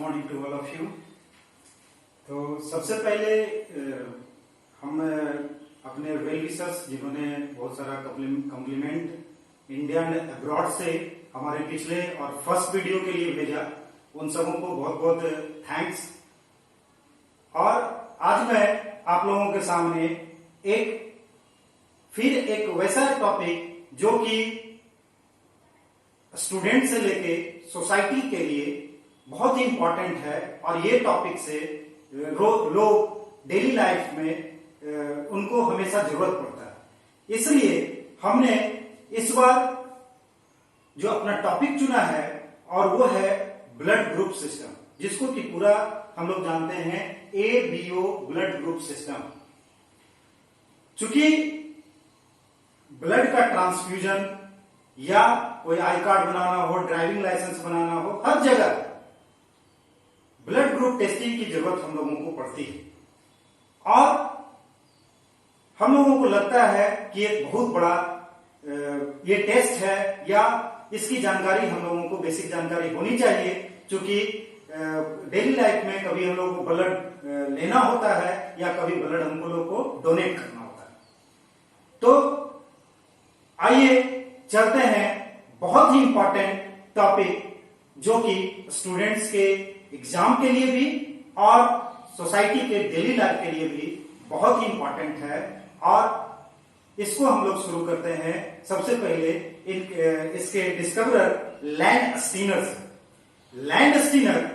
Morning to all of you. तो सबसे पहले हम अपने वेल विशर्स जिन्होंने बहुत सारा कॉम्प्लीमेंट इंडिया एंड अब्रॉड से हमारे पिछले और फर्स्ट वीडियो के लिए भेजा, उन सबों को बहुत बहुत थैंक्स। और आज मैं आप लोगों के सामने फिर एक वैसा टॉपिक जो कि स्टूडेंट से लेके सोसाइटी के लिए बहुत ही इंपॉर्टेंट है, और ये टॉपिक से लोग डेली लाइफ में उनको हमेशा जरूरत पड़ता है। इसलिए हमने इस बार जो अपना टॉपिक चुना है और वो है ब्लड ग्रुप सिस्टम, जिसको कि पूरा हम लोग जानते हैं ABO ब्लड ग्रुप सिस्टम। चूंकि ब्लड का ट्रांसफ्यूजन या कोई आई कार्ड बनाना हो, ड्राइविंग लाइसेंस बनाना हो, हर जगह ब्लड ग्रुप टेस्टिंग की जरूरत हम लोगों को पड़ती है। और हम लोगों को लगता है कि एक बहुत बड़ा ये टेस्ट है, या इसकी जानकारी हम लोगों को बेसिक जानकारी होनी चाहिए, क्योंकि डेली लाइफ में कभी हम लोगों को ब्लड लेना होता है या कभी ब्लड हम लोगों को डोनेट करना होता है। तो आइए चलते हैं बहुत ही इंपॉर्टेंट टॉपिक, जो कि स्टूडेंट्स के एग्जाम के लिए भी और सोसाइटी के डेली लाइफ के लिए भी बहुत ही इंपॉर्टेंट है। और इसको हम लोग शुरू करते हैं सबसे पहले इसके डिस्कवरर लैंड स्टीनर से। लैंड स्टीनर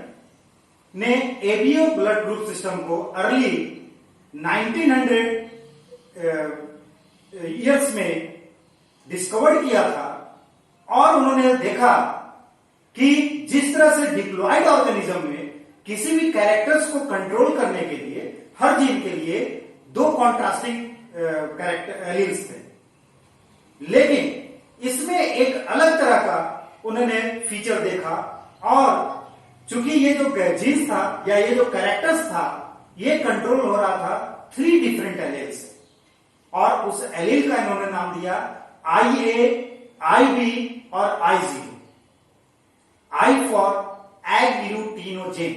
ने एबीओ ब्लड ग्रुप सिस्टम को अर्ली 1900 ईयर्स में डिस्कवर किया था, और उन्होंने देखा कि जिस तरह से डिप्लॉयड ऑर्गेनिज्म में किसी भी कैरेक्टर्स को कंट्रोल करने के लिए हर जीन के लिए दो कॉन्ट्रास्टिंग कैरेक्टर एलील्स थे, लेकिन इसमें एक अलग तरह का उन्होंने फीचर देखा। और चूंकि ये जो जीन्स था या ये जो कैरेक्टर्स था, ये कंट्रोल हो रहा था 3 डिफरेंट एलील्स से, और उस एलील का इन्होंने नाम दिया IA, IB और I0। I for agglutinogen.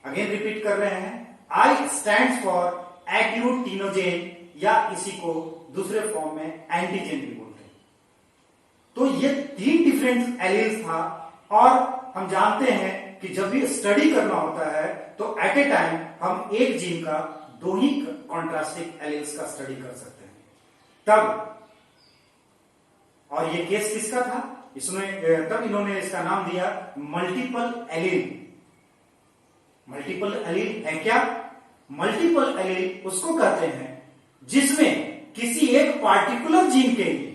Again repeat कर रहे हैं, I स्टैंड्स फॉर एग्लूटिनोजेन, या इसी को दूसरे फॉर्म में एंटीजेन भी बोलते हैं। तो ये 3 डिफरेंट एलील्स था, और हम जानते हैं कि जब भी स्टडी करना होता है तो एट ए टाइम हम एक जीन का 2 ही कॉन्ट्रास्टिंग एलील्स का स्टडी कर सकते हैं। तब और ये केस किसका था, इसमें तब इन्होंने इसका नाम दिया मल्टीपल एलील। मल्टीपल एलील है क्या? मल्टीपल एलील उसको कहते हैं जिसमें किसी एक पार्टिकुलर जीन के लिए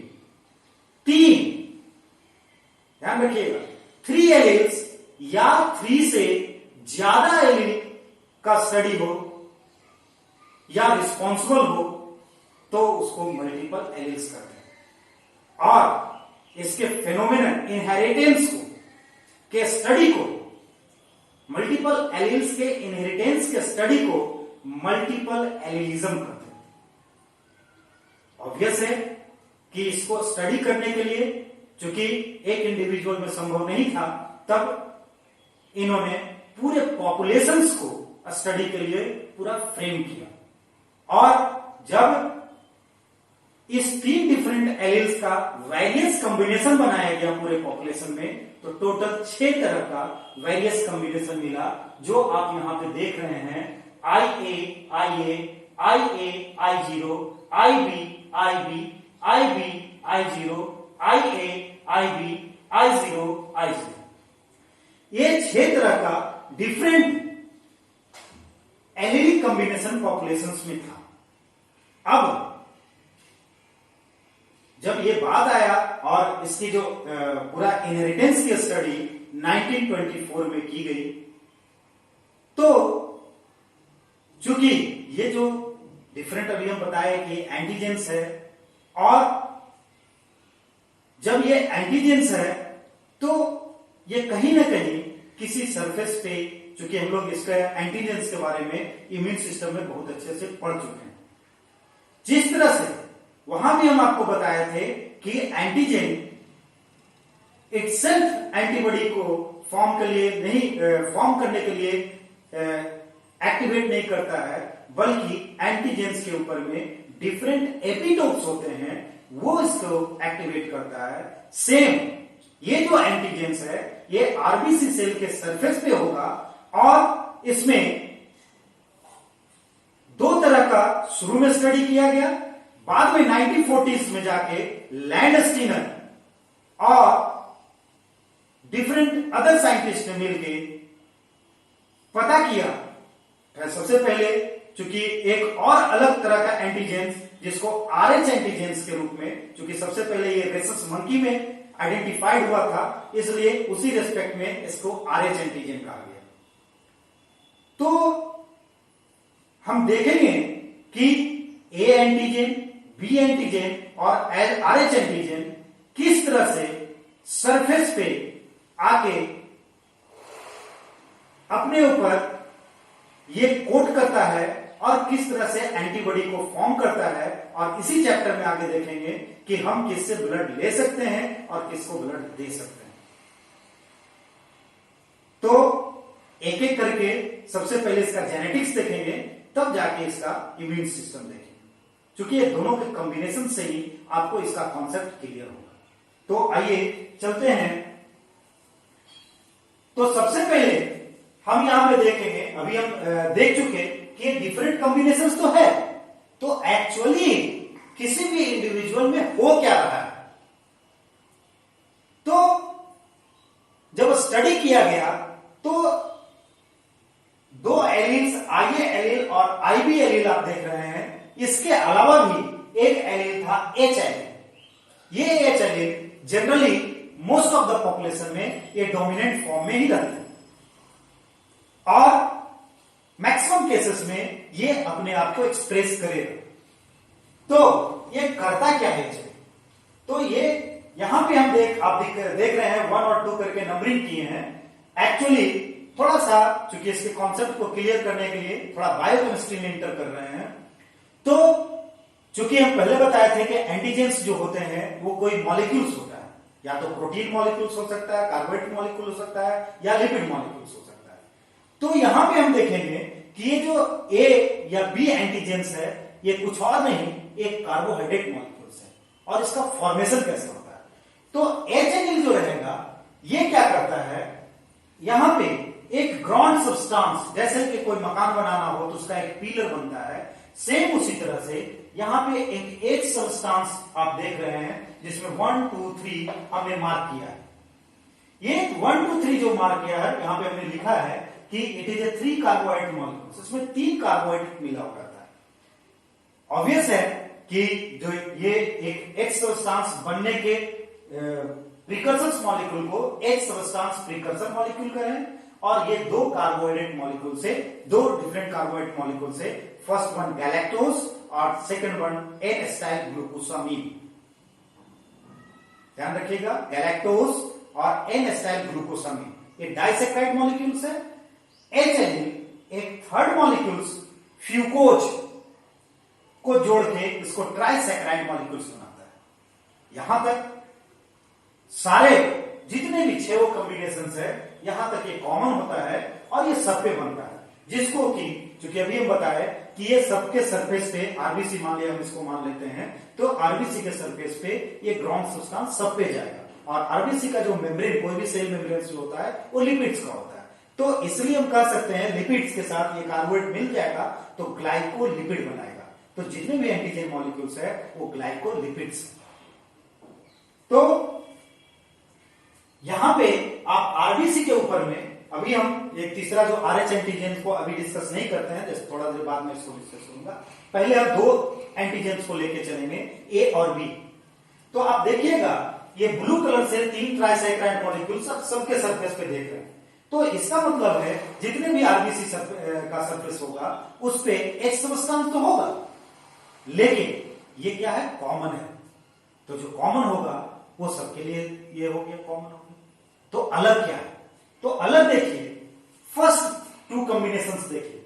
3, ध्यान रखिएगा, 3 एलील्स या 3 से ज्यादा एलील का स्टडी हो या रिस्पॉन्सिबल हो, तो उसको मल्टीपल एलील्स कहते हैं। और इसके फेनोमेनन इनहेरिटेंस को के स्टडी को, मल्टीपल एलील्स के इनहेरिटेंस के स्टडी को मल्टीपल एलीलिज्म कहते हैं। ऑब्वियस है कि इसको स्टडी करने के लिए, चूंकि एक इंडिविजुअल में संभव नहीं था, तब इन्होंने पूरे पॉपुलेशंस को स्टडी के लिए पूरा फ्रेम किया। और जब इस 3 डिफरेंट एलील्स का वेरियस कॉम्बिनेशन बनाया गया पूरे पॉपुलेशन में, तो टोटल 6 तरह का वेरियस कॉम्बिनेशन मिला, जो आप यहां पे देख रहे हैं। IA, IA, IA, I0, IB, IB, IB, I0, IA, IB, I0, I0। ये 6 तरह का डिफरेंट एलीलिक कॉम्बिनेशन पॉपुलेशंस में था। अब जब ये बात आया और इसकी जो पूरा इनहेरिटेंस की स्टडी 1924 में की गई, तो चूंकि ये जो डिफरेंट अभी हम बताए कि एंटीजेंस है, और जब ये एंटीजेंस है तो ये कहीं ना कहीं किसी सरफेस पे, चूंकि हम लोग इसके एंटीजेंस के बारे में इम्यून सिस्टम में बहुत अच्छे से पढ़ चुके हैं, जिस तरह से वहां भी हम आपको बताए थे कि एंटीजेन इटसेल्फ एंटीबॉडी को फॉर्म करने के लिए एक्टिवेट नहीं करता है, बल्कि एंटीजेंस के ऊपर में डिफरेंट एपिटोप्स होते हैं, वो इसको एक्टिवेट करता है। सेम ये जो एंटीजेंस है ये आरबीसी सेल के सरफेस पे होगा, और इसमें दो तरह का शुरू में स्टडी किया गया, बाद में 1940s में जाके लैंडस्टीनर और डिफरेंट अदर साइंटिस्ट ने मिलकर पता किया। सबसे पहले चूंकि एक और अलग तरह का एंटीजेंस जिसको आरएच एंटीजेंस के रूप में, चूंकि सबसे पहले ये रेसस मंकी में आइडेंटिफाइड हुआ था, इसलिए उसी रेस्पेक्ट में इसको आरएच एंटीजन कहा गया। तो हम देखेंगे कि ए एंटीजन, बी एंटीजन और आरएच एंटीजन किस तरह से सरफेस पे आके अपने ऊपर ये कोट करता है और किस तरह से एंटीबॉडी को फॉर्म करता है, और इसी चैप्टर में आगे देखेंगे कि हम किससे ब्लड ले सकते हैं और किसको ब्लड दे सकते हैं। तो एक एक करके सबसे पहले इसका जेनेटिक्स देखेंगे, तब जाके इसका इम्यून सिस्टम देखेंगे, क्योंकि ये दोनों के कॉम्बिनेशन से ही आपको इसका कॉन्सेप्ट क्लियर होगा। तो आइए चलते हैं। तो सबसे पहले हम यहां पे देखेंगे, अभी हम देख चुके कि डिफरेंट कॉम्बिनेशंस तो है, तो एक्चुअली किसी भी इंडिविजुअल में हो क्या रहा है। तो जब स्टडी किया गया तो दो एलील्स, आईए एलील और आईबी एलील आप देख रहे हैं, इसके अलावा भी एक एलील था एच एलील। ये H allele generally most of the population में ये डोमिनेंट फॉर्म में ही रहते हैं, और मैक्सिमम केसेस में ये अपने आप को एक्सप्रेस करेगा। तो ये करता क्या है? तो ये यहां पे हम देख रहे हैं 1 और 2 करके नंबरिंग किए हैं। एक्चुअली थोड़ा सा चूंकि इसके कॉन्सेप्ट को क्लियर करने के लिए थोड़ा बायोकेमिस्ट्री में इंटर कर रहे हैं। तो चूंकि हम पहले बताए थे कि एंटीजेंस जो होते हैं वो कोई मॉलिक्यूल्स होता है, या तो प्रोटीन मॉलिक्यूल्स हो सकता है, कार्बोहाइड्रेट मॉलिक्यूल हो सकता है, या लिपिड मॉलिक्यूल्स हो सकता है। तो यहां पे हम देखेंगे कि ये जो ए या बी एंटीजेंस है ये कुछ और नहीं, एक कार्बोहाइड्रेट मॉलिक्यूल्स है, और इसका फॉर्मेशन कैसे होता है। तो एच एन जो रहेगा ये क्या करता है, यहां पे एक ग्राउंड सब्सटेंस, जैसे कि कोई मकान बनाना हो तो उसका एक पिलर बनता है, सेम उसी तरह से यहां पे एक एच सब्सटेंस आप देख रहे हैं जिसमें 1 2 3 हमने मार्क किया है। ये 1 2 3 जो मार्क किया है यहां पे हमने लिखा है कि it is a 3 carbohydrate molecules, इसमें 3 कार्बोहाइड्रेट मिला हुआ रहता है। ऑब्वियस है कि जो ये एक एच सब्सटेंस बनने के प्रीकर्सर मॉलिक्यूल को एच सब्सटेंस प्रीकर्सर मॉलिक्यूल करें, और ये दो कार्बोहाइड्रेट मॉलिक्यूल से, दो डिफरेंट कार्बोहाइड्रेट मॉलिक्यूल से, फर्स्ट वन गैलेक्टोज और second one N acetyl glucosamine. ध्यान रखिएगा, गैलेक्टोज और एन एसिटाइल ग्लूकोसामीन ये डाइसैकेराइड मॉलिक्यूल्स है। एच एन एक थर्ड मॉलिक्यूल्स फ्यूकोज को जोड़ के इसको ट्राइसैकेराइड मॉलिक्यूल्स बनाता है। यहां तक सारे जितने भी 6 कॉम्बिनेशंस है यहां तक ये कॉमन होता है और ये सब पे बनता है, जिसको कि चूंकि अभी हम बताए कि ये सबके सरफेस पे आरबीसी मान लिया, हम इसको मान लेते हैं, तो आरबीसी के सरफेस पे ये ग्राउंड सब्सटेंस सब पे जाएगा, और आरबीसी का जो मेम्ब्रेन, कोई भी सेल मेम्ब्रेन जो होता है वो लिपिड्स का होता है। तो इसलिए हम कह सकते हैं लिपिड्स के साथ ये कार्बोहाइड्रेट मिल जाएगा तो ग्लाइकोलिपिड बनाएगा। तो जितने भी एंटीजन मॉलिक्यूल्स है वो ग्लाइकोलिपिड्स। तो यहां पे आप आरबीसी के ऊपर में अभी हम एक तीसरा जो आरएच एंटीजन को अभी डिस्कस नहीं करते हैं, जैसे थोड़ा देर बाद में इसको डिस्कस करूंगा। पहले हम 2 एंटीजन को लेके चलेंगे, ए और बी। तो आप देखिएगा ये ब्लू कलर से 3 ट्राइसैकेराइड मॉलिक्यूल सबके सरफेस पे देख रहे हैं। तो इसका मतलब है जितने भी आरबीसी का सरफेस होगा उस पे एच सब्सटेंस तो होगा, लेकिन ये क्या है, कॉमन है। तो जो कॉमन होगा वो सबके लिए ये हो गया, कॉमन हो गया। तो अलग क्या है? तो अलग देखिए, फर्स्ट 2 कॉम्बिनेशंस देखिए।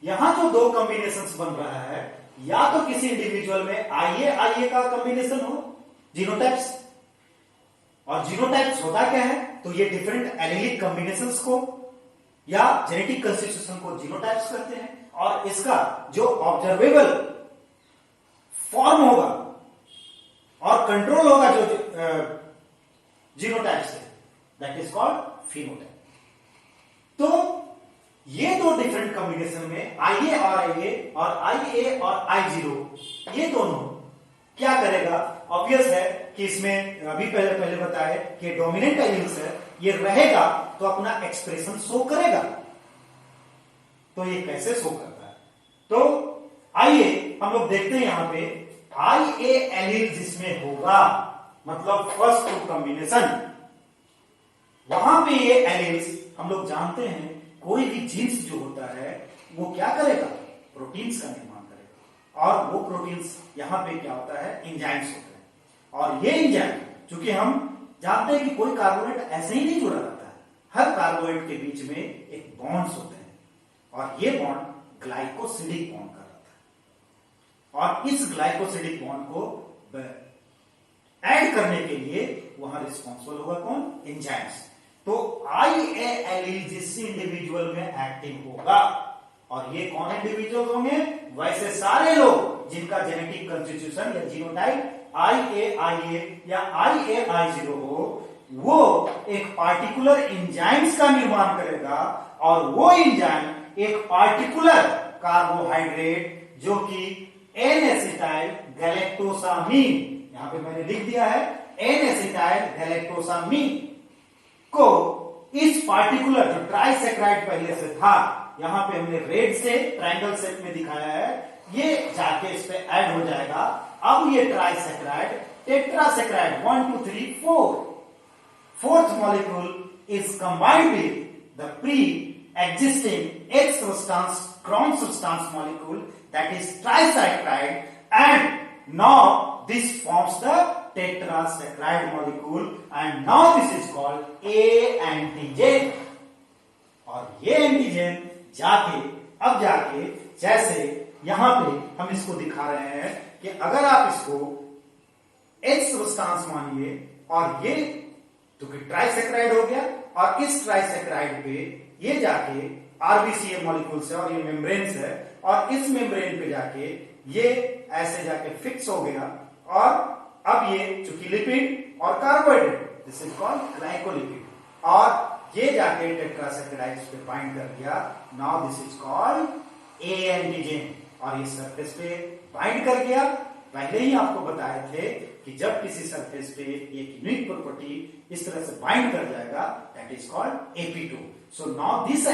यहां जो 2 कॉम्बिनेशंस बन रहा है, या तो किसी इंडिविजुअल में आईए का कॉम्बिनेशन हो, जीनोटाइप्स, और जीनोटाइप्स होता क्या है? तो ये डिफरेंट एलीलिक कॉम्बिनेशंस को या जेनेटिक कंस्टिट्यूशन को जीनोटाइप्स करते हैं, और इसका जो ऑब्जर्वेबल फॉर्म होगा और कंट्रोल होगा जो जीनोटाइप से, दैट इज कॉल्ड फिनोटाइप। तो ये दो डिफरेंट कॉम्बिनेशन में IA और IA और IA और I0, ये दोनों क्या करेगा? ऑब्वियस है कि इसमें अभी पहले बताया कि डोमिनेंट एलील्स है, ये रहेगा तो अपना एक्सप्रेशन शो करेगा। तो ये कैसे शो करता है? तो आइए हम लोग देखते हैं यहां पे IA एलील जिसमें होगा, मतलब फर्स्ट टू कॉम्बिनेशन, वहां पे ये एलील्स हम लोग जानते हैं कोई भी जीन्स जो होता है वो क्या करेगा? प्रोटीन्स का निर्माण करेगा, और वो प्रोटीन्स यहां पे क्या होता है? एंजाइम्स होते हैं। और ये एंजाइम, चूंकि हम जानते हैं कि कोई कार्बोहाइड्रेट ऐसे ही नहीं जुड़ा रहता है, हर कार्बोहाइड्रेट के बीच में एक बॉन्ड्स होते हैं, और ये बॉन्ड ग्लाइकोसिडिक बॉन्ड का रहता है, और इस ग्लाइकोसिडिक बॉन्ड को ऐड करने के लिए वहां रिस्पॉन्सिबल होगा कौन? एंजाइम्स। तो IA एलील जिस इंडिविजुअल में एक्टिव होगा, और ये कौन इंडिविजुअल होंगे? वैसे सारे लोग जिनका जेनेटिक कंस्टिट्यूशन या जीनोटाइप IA या IA हो, वो एक पार्टिकुलर एंजाइम्स का निर्माण करेगा, और वो एंजाइम एक पार्टिकुलर कार्बोहाइड्रेट जो कि N-एसिटाइल गैलेक्टोसामीन, यहां पे मैंने लिख दिया है N-एसिटाइल गैलेक्टोसामीन को, इस पार्टिकुलर जो ट्राइसेक्राइड पहले से था, यहां पे हमने रेड से ट्रायंगल शेप में दिखाया है, ये जाके इस पे ऐड हो जाएगा। अब ये ट्राइसेक्राइड टेट्रासेक्राइड 1 2 3 4 fourth molecule is combined with the pre existing X substance, ground substance molecule, that is trisaccharide, and now this forms the tetrasaccharide molecule, and now this is called A antigen। और ये antigen अब जाके जैसे यहां पे हम इसको दिखा रहे हैं कि अगर आप इसको X सब्सटेंस मानिए, और ये तो ट्राइसेक्राइड हो गया, और इस ट्राइसेक्राइड पे ये जाके RBCA मॉलिक्यूल्स है और ये मेम्ब्रेन्स है, और इस मेम्ब्रेन पे जाके ये ऐसे जाके फिक्स हो गया, और अब ये चूंकि लिपिड और carbohydrate, this is called glycolipid, और ये जाके टेट्रासेक्राइड्स पे बाइंड कर दिया। Now this is called A antigen, और ये सरफेस पे बाइंड कर गया। पहले ही आपको बताए थे कि जब किसी सरफेस पे एक यूनिक प्रॉपर्टी इस तरह से बाइंड कर जाएगा, that is called AP2। So now this A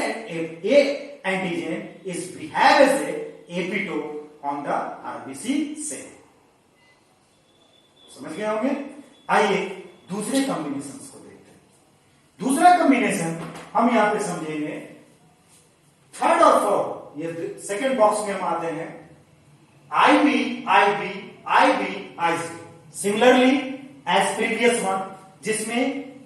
antigen is behave as a AP2 on the RBC cell। समझ गए होंगे? आइए दूसरे कॉम्बिनेशन को देखते हैं। दूसरा कॉम्बिनेशन हम यहां पे समझेंगे, थर्ड और फोर्थ, ये सेकेंड बॉक्स में हम आते हैं IB similarly as previous one, जिसमें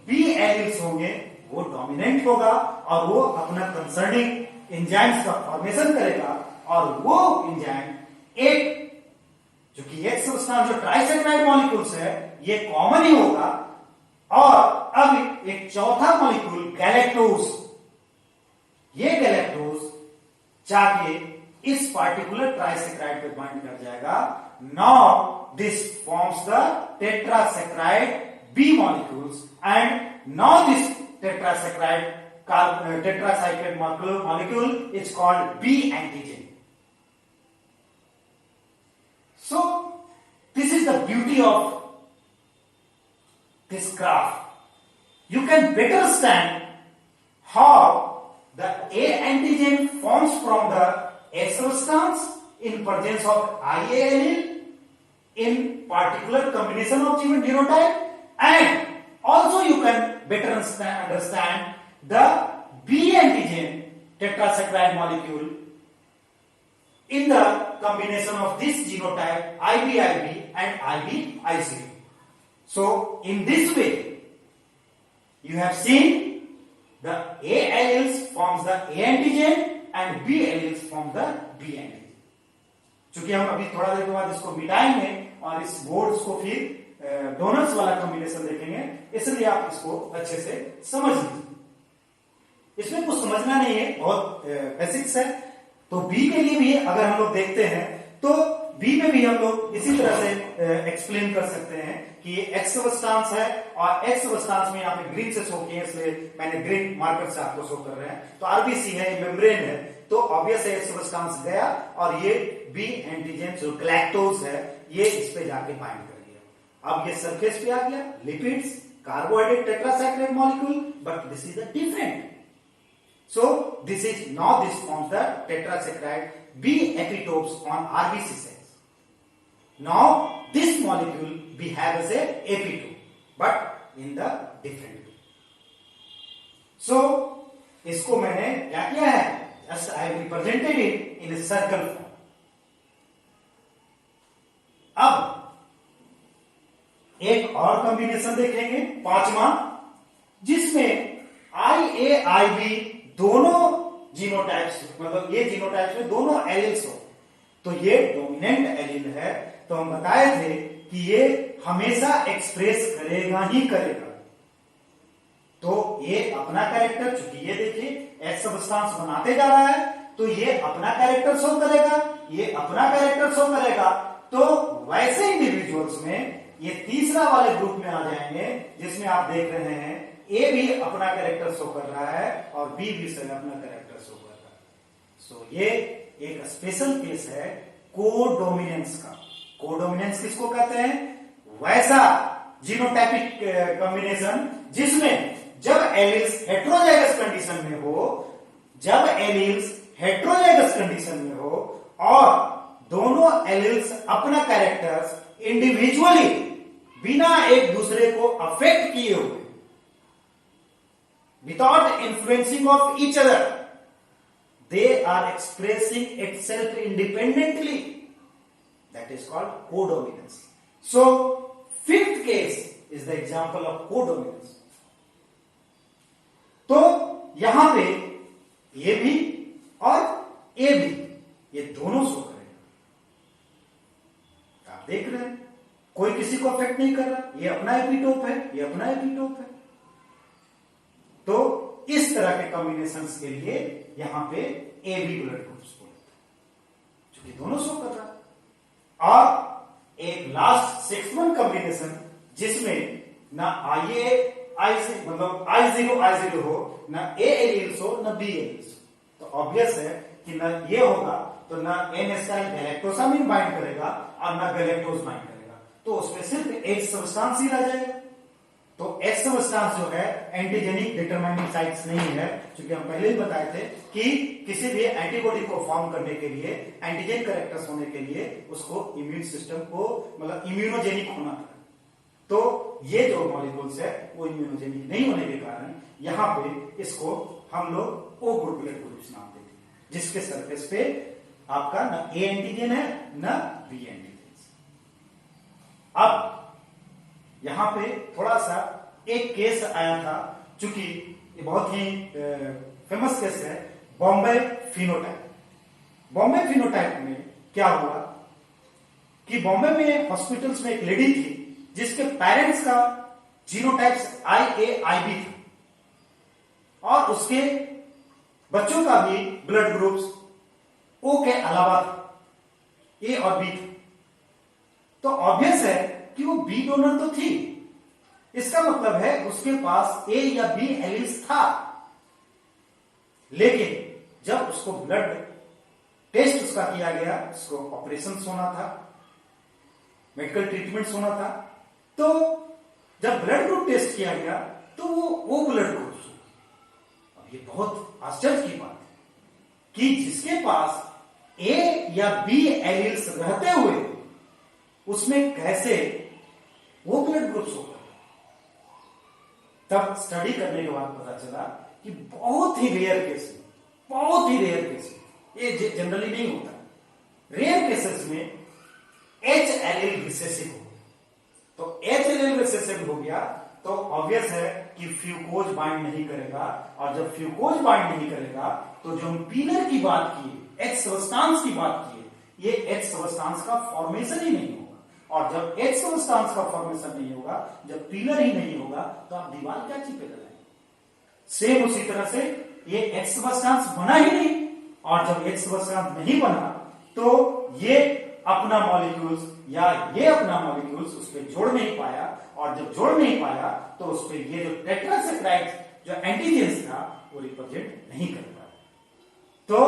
B एलिल्स होंगे, वो डोमिनेंट होगा और वो अपना कंसर्निंग एंजाइम्स का फॉर्मेशन करेगा, और वो एंजाइम एक जो कि एक सब्सटेंस जो ट्राइसेक्राइड मॉलिक्यूल्स है ये कॉमन ही होगा, और अब एक चौथा मॉलिक्यूल गैलेक्टोज, ये गैलेक्टोज जाके इस पार्टिकुलर ट्राइसेक्राइड पे बाइंड कर जाएगा। Now this forms the tetrasaccharide B molecules, and now this tetracyclide molecule is called B antigen। So this is the beauty of this graph. You can better understand how the A antigen forms from the A substance in presence of IA allele in particular combination of genotype, and also you can better understand the B antigen tetrasaccharide molecule in the combination of this genotype IBIB and IBIC। So in this way you have seen the A alleles forms the A antigen and B alleles form the B antigen। चूंकि हम अभी थोड़ा देर के बाद इसको मिटाएंगे और इस boards को फिर डोनर्स वाला कॉम्बिनेशन देखेंगे, इसलिए आप इसको अच्छे से समझ लीजिए। इसमें कुछ समझना नहीं है, बहुत बेसिक्स है। तो बी के लिए भी अगर हम लोग देखते हैं तो बी में भी हम लोग इसी तरह से एक्सप्लेन कर सकते हैं कि ये एक्स सबस्टांस है और एक्स सबस्टांस में यहाँ पे ग्रीन से शो किए, इसलिए मैंने ग्रीन मार्कर से आपको शो कर रहे हैं। तो आरबीसी है, मेम्ब्रेन है, तो ऑब्वियस है एक्स सबस्टांस गया और ये बी एंटीजन जो ग्लैक्टोज है ये इस पे जाके बाइंड कर गया। अब ये सरफेस पे आ गया, lipids, carbohydrate, tetrasaccharide molecule, but this is a different. So this is now this forms the tetrasaccharide B epitopes on RBC cells. Now this molecule behave as a epitope, but in the different way. So इसको मैंने क्या किया है? Just I have represented it in a circle form. अब एक और combination देखेंगे, पांचवा, जिसमें IAIB दोनों जीनोटाइप्स, मतलब ये जीनोटाइप्स में दोनों एलिल्स हो, तो ये डोमिनेंट एलिल है। तो हम बताए थे कि ये हमेशा एक्सप्रेस करेगा ही करेगा। तो ये अपना कैरेक्टर, चूंकि ये देखिए एक्स सबस्टांस बनाते जा रहा है, तो ये अपना कैरेक्टर शो करेगा, ये अपना कैरेक्टर शो करेगा। तो वैसे इंडिविजुअल्स में ये तीसरा वाले ग्रुप में आ जाएंगे, जिसमें आप देख रहे हैं ए भी अपना कैरेक्टर शो कर रहा है और बी भी अपना कैरेक्टर शो कर रहा है। सो ये एक स्पेशल केस है कोडोमिनेंस का। कोडोमिनेंस किसको कहते हैं? वैसा जीनोटाइपिक कॉम्बिनेशन जिसमें जब एलिल्स हेट्रोजाइगस कंडीशन में हो, जब एलिल्स हेट्रोजाइगस कंडीशन में हो और दोनों एलिल्स अपना कैरेक्टर्स इंडिविजुअली बिना एक दूसरे को अफेक्ट किए हुए, without influencing of each other, they are expressing itself independently. That is called codominance. So fifth case is the example of codominance. तो यहां पे ये भी और ए भी, ये दोनों शो करेगा। आप देख रहे हैं कोई किसी को अफेक्ट नहीं कर रहा, ये अपना एपिटोप है, ये अपना एपिटोप है। तो इस तरह के कॉम्बिनेशंस के लिए यहां पे ए बी ब्लड ग्रुप्स बोलते हैं, क्योंकि दोनों शो कर रहा है। और एक लास्ट 6th कॉम्बिनेशन जिसमें ना मतलब I0 हो, ना ए एलिल्स हो, ना बी एलिल्स हो। तो ऑब्वियस है कि ना ये होगा तो ना एन-एसिटाइल गैलेक्टोसामिन बाइंड करेगा और ना गैलेक्टोज बाइंड करेगा, तो उसमें सिर्फ एक सब्सटेंस ही रह जाएगा। तो एक्स सबस्टांस जो है एंटीजेनिक डिटरमाइनिंग साइट्स नहीं है, क्योंकि हम पहले ही बताए थे कि किसी भी एंटीबॉडी को फॉर्म करने के लिए, एंटीजन कैरेक्टर्स होने के लिए उसको इम्यून सिस्टम को मतलब इम्यूनोजेनिक होना था। तो ये जो मॉलिक्यूल्स है वो इम्यूनोजेनिक नहीं होने के कारण यहां पे इसको हम लोग ओ ग्रुप ब्लड ग्रुप्स नाम देते हैं, जिसके सरफेस पे आपका न ए एंटीजन है न बी एंटीजन। अब यहां पे थोड़ा सा एक केस आया था, चूंकि ये बहुत ही फेमस केस है, बॉम्बे फिनोटाइप। बॉम्बे फिनोटाइप में क्या हुआ कि बॉम्बे में हॉस्पिटल्स में एक लेडी थी जिसके पेरेंट्स का जीनोटाइप्स IAIB था और उसके बच्चों का भी ब्लड ग्रुप्स O के अलावा था, A और B था। तो ऑब्वियस है कि वो बी डोनर तो थी, इसका मतलब है उसके पास ए या बी एलिल्स था। लेकिन जब उसको ब्लड टेस्ट उसका किया गया, उसको ऑपरेशन होना था, मेडिकल ट्रीटमेंट होना था, तो जब ब्लड ग्रुप टेस्ट किया गया तो वो ब्लड ग्रुप हुआ। अब ये बहुत आश्चर्य की बात है कि जिसके पास ए या बी एलिल्स रहते हुए उसमें कैसे वो ब्लड ग्रुप्स होगा। तब स्टडी करने के बाद पता चला कि बहुत ही रेयर केस में, बहुत ही रेयर केस में, ये जनरली नहीं होता, रेयर केसेस में एच एलिल रिसेसिव हो। तो एच एलिल रिसेसिव हो गया तो ऑब्वियस है कि फ्यूकोज बाइंड नहीं करेगा, और जब फ्यूकोज बाइंड नहीं करेगा तो जो हम पीलर की बात की, एक्स सबस्टांस की बात की, ये एक्स सबस्टांस का फॉर्मेशन ही नहीं होगा। और जब एक्स सबस्टांस का फॉर्मेशन नहीं होगा, जब पिलर ही नहीं होगा, तो आप दीवार क्या चिपके लगाएंगे? सेम उसी तरह से ये एक्स सबस्टांस बना ही नहीं, और जब एक्स सबस्टांस नहीं बना तो ये अपना मॉलिक्यूल्स या ये अपना मॉलिक्यूल्स उस पर जोड़ नहीं पाया, और जब जोड़ नहीं पाया तो उस पर ये जो टेट्रासैकराइड जो एंटीजेंस था वो रिप्रेजेंट नहीं कर पाया। तो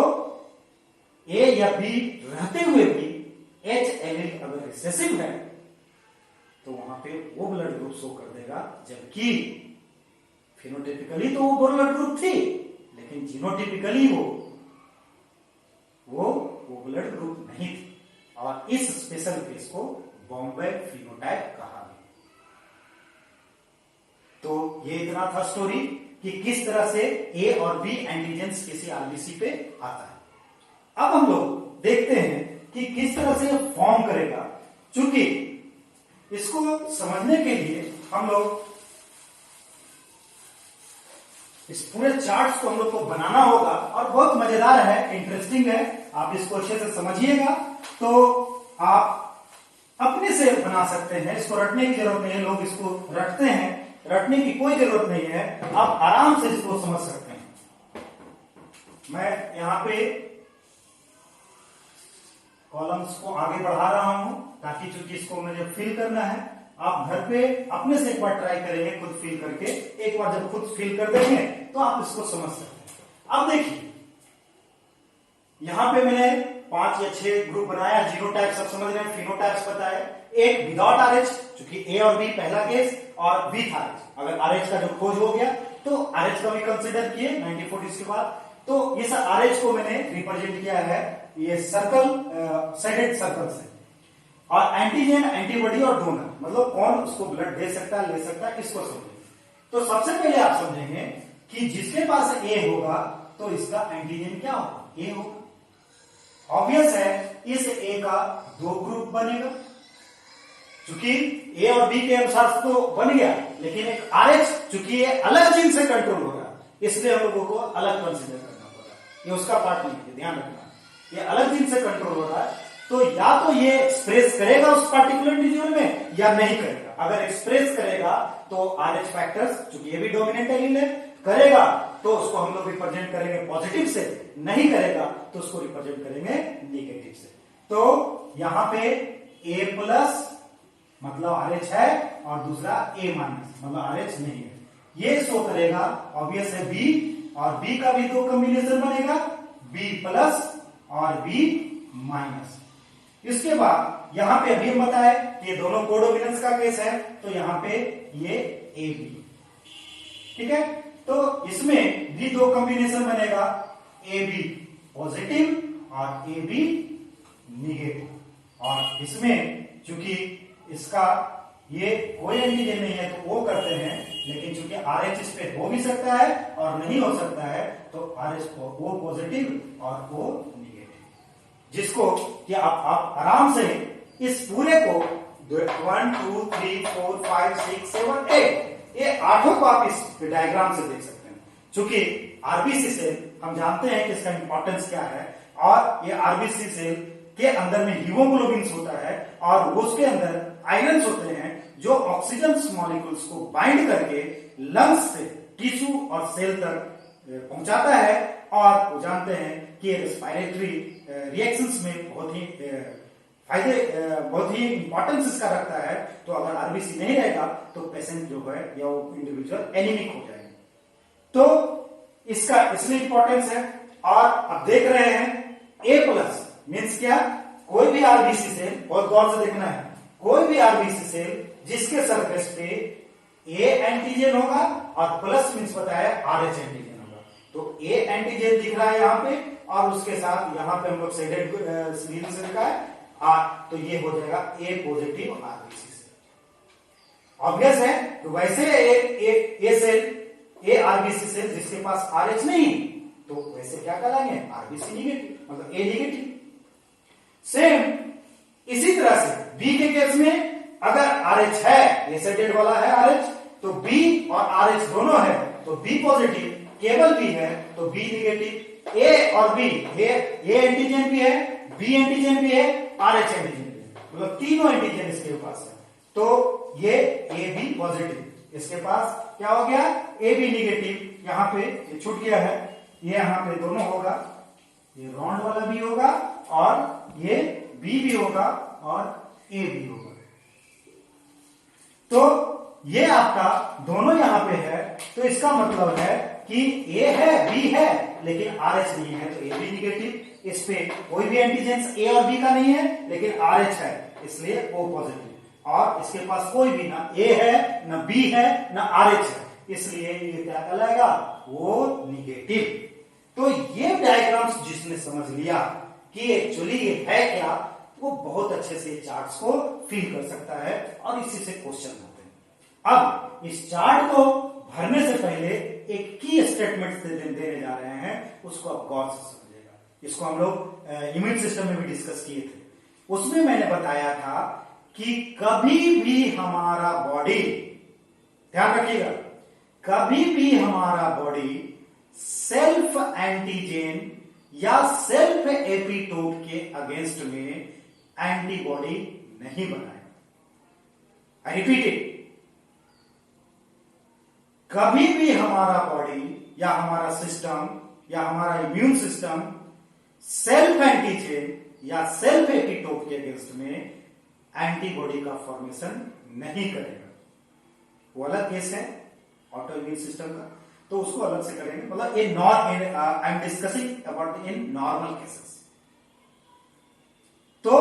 ए या बी रहते हुए भी एच एलील अगर रिसेसिव है तो वहां पे वो ब्लड ग्रुप शो कर देगा, जबकि फिनोटाइपिकली तो वो ब्लड ग्रुप थी, लेकिन जीनोटाइपिकली वो ब्लड ग्रुप नहीं थी। और इस स्पेशल केस को बॉम्बे फिनोटाइप कहा गया। तो ये इतना था स्टोरी कि किस तरह से ए और बी एंटीजेंस किसी आरबीसी पे आता है। अब हम लोग देखते हैं कि किस तरह से फॉर्म करेगा। चूंकि इसको समझने के लिए हम लोग इस पूरे चार्ट्स को हम लोग को बनाना होगा, और बहुत मजेदार है, इंटरेस्टिंग है। आप इसको अच्छे से समझिएगा तो आप अपने से बना सकते हैं। इसको रटने की जरूरत नहीं है, लोग इसको रटते हैं, रटने की कोई जरूरत नहीं है, आप आराम से इसको समझ सकते हैं। मैं यहां पे कॉलम्स को आगे बढ़ा रहा हूं ताकि चूंकि इसको मुझे फिल करना है, आप घर पे अपने से एक बार ट्राई करेंगे खुद फिल करके। एक बार जब खुद फिल कर देंगे तो आप इसको समझ सकते हैं। अब देखिए यहां पे मैंने 5 या 6 ग्रुप बनाया। जीनोटाइप सब समझ रहे हैं, फिनोटाइप्स पता है। एक विदाउट आरएच, चूंकि ए और बी पहला केस, और विथ आरएच। अगर आरएच का जो खोज हो गया तो आरएच का भी कंसिडर किए 1940 के बाद। तो इस आरएच को मैंने रिप्रेजेंट किया है ये सर्कल, सेडेड सर्कल से। और एंटीजन, एंटीबॉडी और डोनर, मतलब कौन उसको ब्लड दे सकता है, ले सकता है, इसको समझेंगे। तो सबसे पहले आप समझेंगे कि जिसके पास ए होगा तो इसका एंटीजन क्या होगा? ए होगा। ऑब्वियस है, इस ए का 2 ग्रुप बनेगा, चूंकि ए और बी के अनुसार तो बन गया, लेकिन एक आरएच, चूंकि ये अलग जीन से कंट्रोल हो रहा है, इसलिए हम लोगों को अलग कंसिडर करना पड़ा। ये उसका पार्ट नहीं है, ध्यान रखना। ये अलग जीन से कंट्रोल हो रहा है, तो या तो ये एक्सप्रेस करेगा उस पार्टिकुलर इंडिविजुअल में या नहीं करेगा। अगर एक्सप्रेस करेगा तो आरएच फैक्टर्स, चूंकि ये भी डोमिनेंट एलील है, करेगा तो उसको हम लोग रिप्रेजेंट करेंगे पॉजिटिव से, नहीं करेगा तो उसको रिप्रेजेंट करेंगे नेगेटिव से। तो यहां पे ए प्लस मतलब आरएच है, और दूसरा ए माइनस मतलब आरएच नहीं है, ये शो करेगा। ऑब्वियस है बी, और बी का भी 2 कॉम्बिनेशन बनेगा, बी प्लस और बी माइनस। इसके बाद यहां पे अभी हम बताए कि ये दोनों कोडोमिनेंस का केस है, तो यहां पे ये ए बी, ठीक है। तो इसमें भी 2 कॉम्बिनेशन बनेगा, ए बी पॉजिटिव और ए बी निगेटिव। और इसमें चूंकि इसका ये कोई एंटीजन नहीं है तो वो करते हैं, लेकिन चूंकि आरएच इस पे हो भी सकता है और नहीं हो सकता है, तो आरएच ओ पॉजिटिव और ओ निगेटिव, जिसको कि आप आराम से इस पूरे को 1 2 3 4 5 6 7 8 ये 8 को आप इस डायग्राम से देख सकते हैं। चूंकि आरबीसी सेल हम जानते हैं कि इसका इंपॉर्टेंस क्या है, और ये आरबीसी सेल के अंदर में हीमोग्लोबिन होता है, और उसके अंदर आयरन्स होते हैं जो ऑक्सीजन मॉलिक्यूल्स को बाइंड करके लंग्स से टिश्यू और सेल तक पहुंचाता है। और वो जानते हैं कि रेस्पिरेटरी रिएक्शंस में बहुत ही फायदे, बहुत ही इंपॉर्टेंस इसका रखता है। तो अगर आरबीसी नहीं रहेगा तो पेशेंट जो है या वो इंडिविजुअल एनीमिक हो जाएगा। तो इसका इसलिए इंपॉर्टेंस है। और अब देख रहे हैं ए प्लस मीन्स क्या? कोई भी आरबीसी सेल, बहुत गौर से देखना है, कोई भी आरबीसी सेल जिसके सरफेस पे ए एंटीजन होगा और प्लस मीन्स बताया आरएच एंटीजन होगा। तो ए एंटीजन दिख रहा है यहाँ पे, और उसके साथ यहाँ पे हम लोग शेडेड स्लीव से लिखा है तो ये हो जाएगा ए पॉजिटिव आरबीसी सेल। ऑब्वियस है, तो वैसे ए सेल, ए आरबीसी सेल जिसके पास आरएच नहीं, तो वैसे क्या कहलाएंगे? आरबीसी निगेटिव, मतलब ए निगेटिव। सेम इसी तरह से बी के केस में अगर आरएच है, ये शेडेड वाला है आरएच, तो बी और आरएच दोनों है तो बी पॉजिटिव, केवल बी है तो बी निगेटिव। ए और बी, ए एंटीजन भी है, बी एंटीजन भी है, आरएच एंटीजन भी है, मतलब तीनों एंटीजन इसके पास है, तो ये ए बी पॉजिटिव, इसके पास क्या हो गया ए बी निगेटिव, यहां पे ये छूट गया है, ये यहां पे दोनों होगा, ये राउंड वाला भी होगा और ये बी भी होगा और ए भी होगा। तो ये आपका दोनों यहां पे है, तो इसका मतलब है कि ए है बी है लेकिन आर एच नहीं है, तो ए बी निगेटिव, इस पे कोई भी एंटीजेंस ए और बी का नहीं है लेकिन आर एच है, इसलिए ओ पॉजिटिव, और इसके पास कोई भी ना ए है ना बी है ना आर एच है, इसलिए ये क्या कहलाएगा वो निगेटिव। तो ये डायग्राम्स जिसने समझ लिया कि एक्चुअली ये है क्या, वो बहुत अच्छे से चार्ट्स को फिल कर सकता है और इसी से क्वेश्चन होते हैं। अब इस चार्ट को भरने से पहले एक की स्टेटमेंट देने जा रहे हैं, उसको आप गौर से समझिएगा। इसको हम लोग इम्यून सिस्टम में भी डिस्कस किए थे, उसमें मैंने बताया था कि कभी भी हमारा बॉडी, ध्यान रखिएगा, कभी भी हमारा बॉडी सेल्फ एंटीजेन या सेल्फ एपिटोप के अगेंस्ट में एंटीबॉडी नहीं बनाएगा। आई रिपीट इट, कभी भी हमारा बॉडी या हमारा सिस्टम या हमारा इम्यून सिस्टम सेल्फ एंटीजेन या सेल्फ एपिटोप के अगेंस्ट में एंटीबॉडी का फॉर्मेशन नहीं करेगा। वो अलग केस है ऑटो इम्यून सिस्टम का, तो उसको अलग से करेंगे, मतलब I am discussing about in normal cases. तो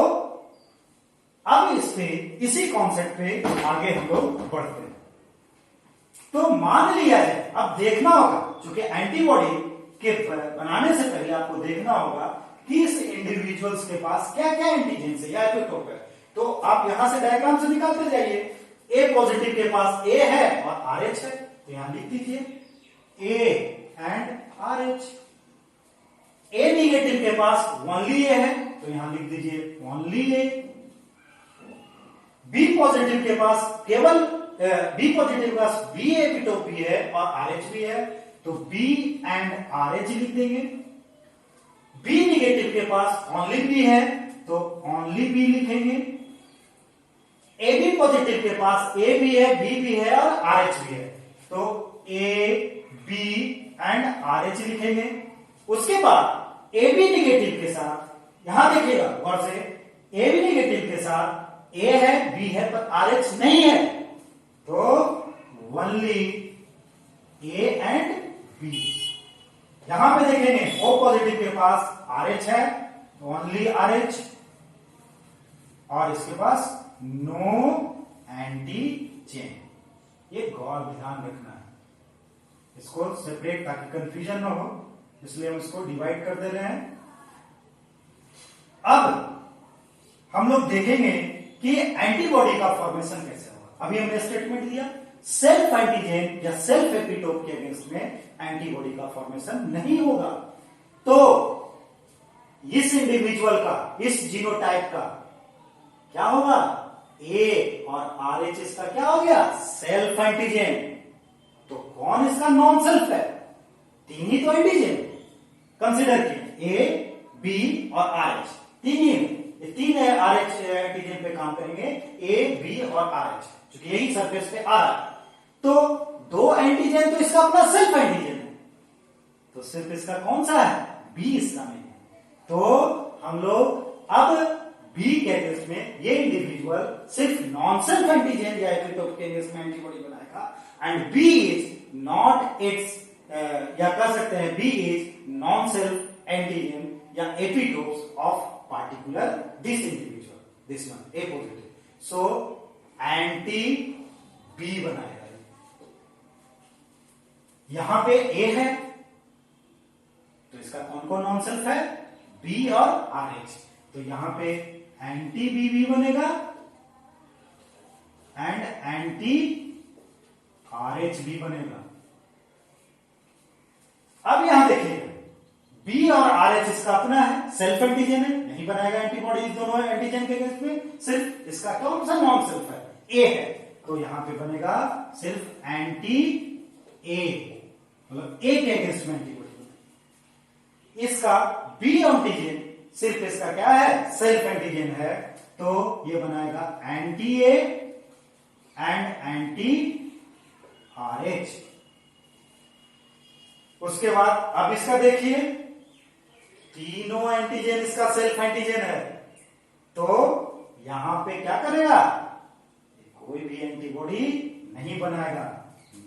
अब इस पे इसी कॉन्सेप्ट पे आगे हम लोग बढ़ते हैं। तो मान लिया है, अब देखना होगा, क्योंकि एंटीबॉडी के बनाने से पहले आपको देखना होगा कि इस इंडिविजुअल्स के पास क्या क्या एंटीजेंस है या एपिटोप है। तो आप यहां से डायग्राम से निकालते जाइए, ए पॉजिटिव के पास ए है और आर एच है, तो यहां लिख दीजिए A and R H. A negative के पास ओनली ए है, तो यहां लिख दीजिए ओनली ए। बी पॉजिटिव के पास केवल बी पॉजिटिव के पास बी एपिटोप भी है और आर एच भी है, तो बी एंड आर एच लिख देंगे। बी निगेटिव के पास ओनली बी है, तो ओनली बी लिखेंगे। ए बी पॉजिटिव के पास ए भी है, बी भी है और आर एच भी है, तो A B and R H लिखेंगे। उसके बाद ए बी निगेटिव के साथ, यहां देखिएगा गौर से, ए बी निगेटिव के साथ ए है बी है पर आर एच नहीं है, तो ओनली ए एंड बी। यहां पे देखेंगे ओ पॉजिटिव के पास आर एच है, ओनली आर एच, और इसके पास नो एंटीजेन। ये गौर ध्यान रखना है, इसको सेपरेट ताकि कंफ्यूजन ना हो, इसलिए हम इसको डिवाइड कर दे रहे हैं। अब हम लोग देखेंगे कि एंटीबॉडी का फॉर्मेशन कैसे होगा। अभी हमने स्टेटमेंट दिया सेल्फ एंटीजेन या सेल्फ एपिटोप के अगेंस्ट में एंटीबॉडी का फॉर्मेशन नहीं होगा। तो इस इंडिविजुअल का, इस जीनोटाइप का क्या होगा, ए और आर एच इसका क्या हो गया सेल्फ एंटीजेन। तो कौन इसका नॉन सेल्फ है, तीन ही तो एंटीजेन कंसिडर किए, ए बी और आर एच, तीन ही, ये तीन है आर एच एंटीजन पे काम करेंगे, ए बी और आर एच, क्योंकि यही सरफेस पे आ रहा है। तो दो एंटीजन तो इसका अपना सेल्फ एंटीजन है, तो सिर्फ इसका कौन सा है, बी इसका नहीं है। तो हम लोग अब बी के अगेंस्ट में ये इंडिविजुअल सिर्फ नॉन सेल्फ एंटीजन या एपिटोप के अगेंस्ट में एंटीबॉडी बनाएगा, and B is not its, या कह सकते हैं B is non self antigen या epitopes of particular this individual, this one A positive, so anti B बनाएगा। यहां पे A है, तो इसका कौन कौन नॉन सेल्फ है, B और RH, तो यहां पे एंटी B भी बनेगा एंड एंटी RH भी बनेगा। अब यहां देखिएगा बी और आर एच इसका अपना है, सेल्फ एंटीजन है, नहीं बनाएगा एंटीबॉडी इस दोनों एंटीजन के अगेंस्ट में, सिर्फ इसका कौन सा नॉन सेल्फ है, ए है, तो यहां पे बनेगा सिर्फ एंटी ए, मतलब ए के अगेंस्ट में एंटीबॉडी। इसका बी एंटीजन सिर्फ इसका क्या है सेल्फ एंटीजन है, तो ये बनाएगा anti A and anti RH। उसके बाद अब इसका देखिए, तीनों एंटीजन इसका सेल्फ एंटीजन है, तो यहां पे क्या करेगा, कोई भी एंटीबॉडी नहीं बनाएगा,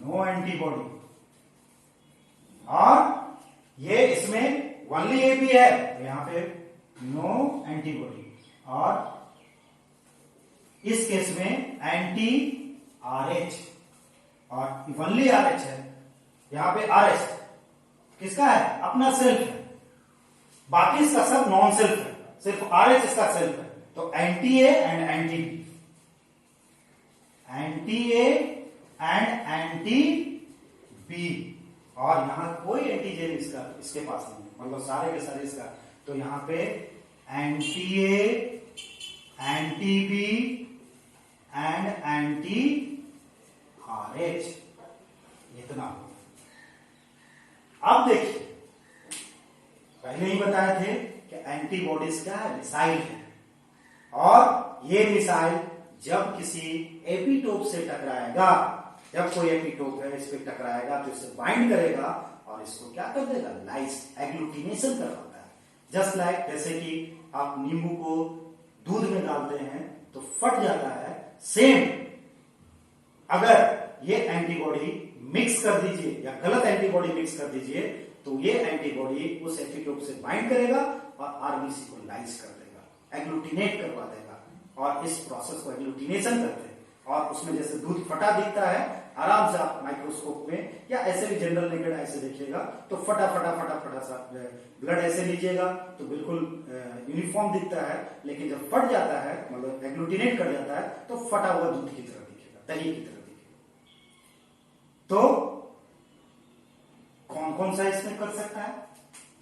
नो एंटीबॉडी। और ये इसमें ओनली ए भी है, तो यहां पे नो एंटीबॉडी। और इस केस में एंटी RH, और ओनली RH है, यहां पे RH किसका है, अपना सेल्फ है, बाकी इसका सब नॉन सेल्फ है, सिर्फ RH इसका सेल्फ है। तो anti A and anti B, anti A and anti B, और यहां कोई एंटीजन इसके पास नहीं है, मतलब सारे के सारे इसका। तो यहां पे anti A, anti B and anti RH, इतना। अब देखिए, पहले ही बताए थे कि एंटीबॉडीज क्या है, मिसाइल है, और ये मिसाइल जब किसी एपिटोप से टकराएगा, जब कोई एपिटोप है इस पे टकराएगा तो इसे बाइंड करेगा और इसको क्या कर देगा, लाइस एग्लूटिनेशन करवाता है। जस्ट लाइक जैसे कि आप नींबू को दूध में डालते हैं तो फट जाता है, सेम अगर ये एंटीबॉडी मिक्स कर दीजिए या गलत एंटीबॉडी मिक्स कर दीजिए, तो ये एंटीबॉडी उस एपिटोप से बाइंड करेगा और आरबीसी को लाइस कर देगा, एग्लूटिनेट करवा देगा। और इस प्रोसेस को एग्लूटिनेशन करते हैं। और उसमें जैसे दूध फटा दिखता है, आराम से आप माइक्रोस्कोप में या ऐसे भी जनरल नेकेड ऐसे देखिएगा तो फटा फटा फटा फटा सा ब्लड ऐसे लीजिएगा तो बिल्कुल यूनिफॉर्म दिखता है, लेकिन जब फट जाता है, मतलब एग्लूटिनेट कर जाता है, तो फटा हुआ दूध की तरह दिखेगा, दही की तरह दिखेगा। तो कौन कौन सा इसमें कर सकता है,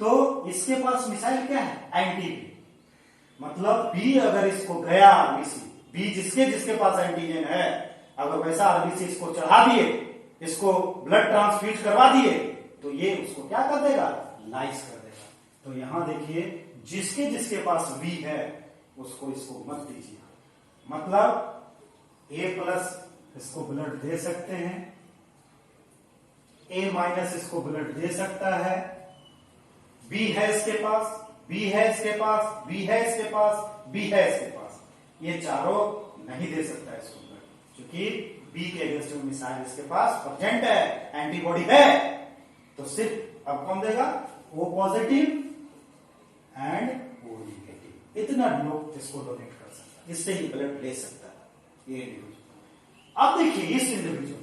तो इसके पास मिसाइल क्या है, एंटी बी, मतलब बी अगर इसको गया आरबीसी, बी जिसके जिसके पास एंटीजन है, अगर वैसा आरबीसी इसको चढ़ा दिए, इसको ब्लड ट्रांसफ्यूज करवा दिए, तो ये उसको क्या कर देगा, लाइस कर देगा। तो यहां देखिए, जिसके जिसके पास बी है उसको इसको मत दीजिए, मतलब ए प्लस इसको ब्लड दे सकते हैं, ए माइनस इसको ब्लड दे सकता है, बी है इसके पास, बी है इसके पास, बी है इसके पास, बी है इसके पास, ये चारों नहीं दे सकता इसको ब्लड, क्योंकि बी के अगेंस्ट में मिसाइल इसके पास प्रेजेंट है, एंटीबॉडी है। तो सिर्फ अब कौन देगा, O positive and O negative, इतना लोग इसको डोनेट कर सकता है, इससे ही ब्लड ले सकता है ये इंडिविजुअल। अब देखिए इस इंडिविजुअल